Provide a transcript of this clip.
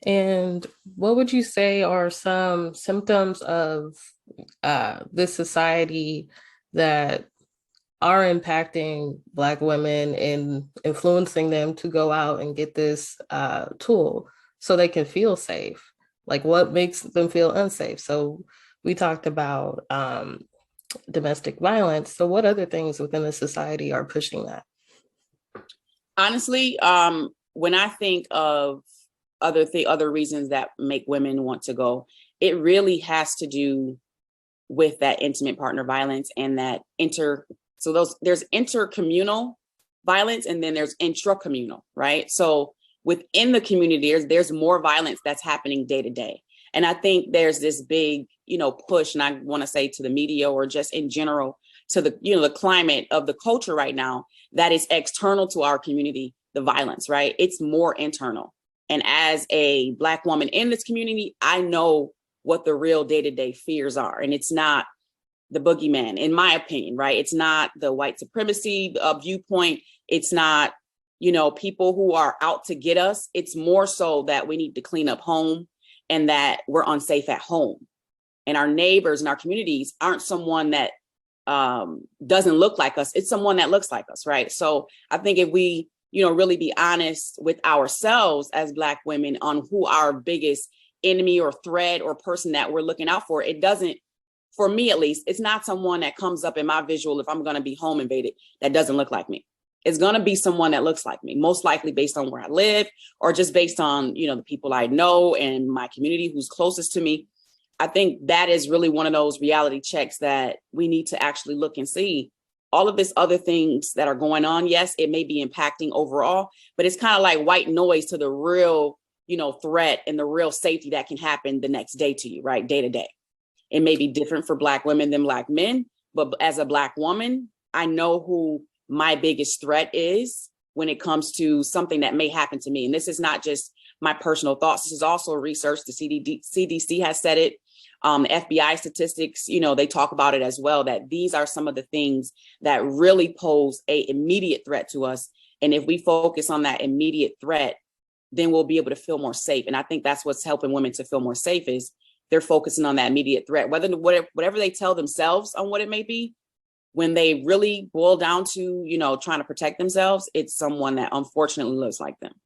And what would you say are some symptoms of this society that are impacting Black women and influencing them to go out and get this tool so they can feel safe? Like what makes them feel unsafe? So we talked about domestic violence. So what other things within the society are pushing that? Honestly, when I think of other reasons that make women want to go, it really has to do with that intimate partner violence and that there's intercommunal violence and then there's intra-communal, right? So within the community, there's more violence that's happening day to day. And I think there's this big, push, and I want to say to the media or just in general to the climate of the culture right now that is external to our community, the violence, right? It's more internal. And as a Black woman in this community, I know what the real day-to-day fears are. And it's not the boogeyman, in my opinion, right? It's not the white supremacy viewpoint. It's not, people who are out to get us. It's more so that we need to clean up home and that we're unsafe at home. And our neighbors and our communities aren't someone that doesn't look like us. It's someone that looks like us, right? So I think if we, really be honest with ourselves as Black women on who our biggest enemy or threat or person that we're looking out for, it doesn't, for me at least, it's not someone that comes up in my visual if I'm going to be home invaded that doesn't look like me. It's going to be someone that looks like me, most likely based on where I live or just based on, the people I know and my community who's closest to me. I think that is really one of those reality checks that we need to actually look and see. All of this other things that are going on, yes, it may be impacting overall, but it's kind of like white noise to the real, threat and the real safety that can happen the next day to you, right? Day to day. It may be different for Black women than Black men, but as a Black woman, I know who my biggest threat is when it comes to something that may happen to me. And this is not just my personal thoughts. This is also research. The CDC has said it. The FBI statistics, they talk about it as well, that these are some of the things that really pose a immediate threat to us. And if we focus on that immediate threat, then we'll be able to feel more safe. And I think that's what's helping women to feel more safe is they're focusing on that immediate threat, whatever they tell themselves on what it may be. When they really boil down to, trying to protect themselves, it's someone that unfortunately looks like them.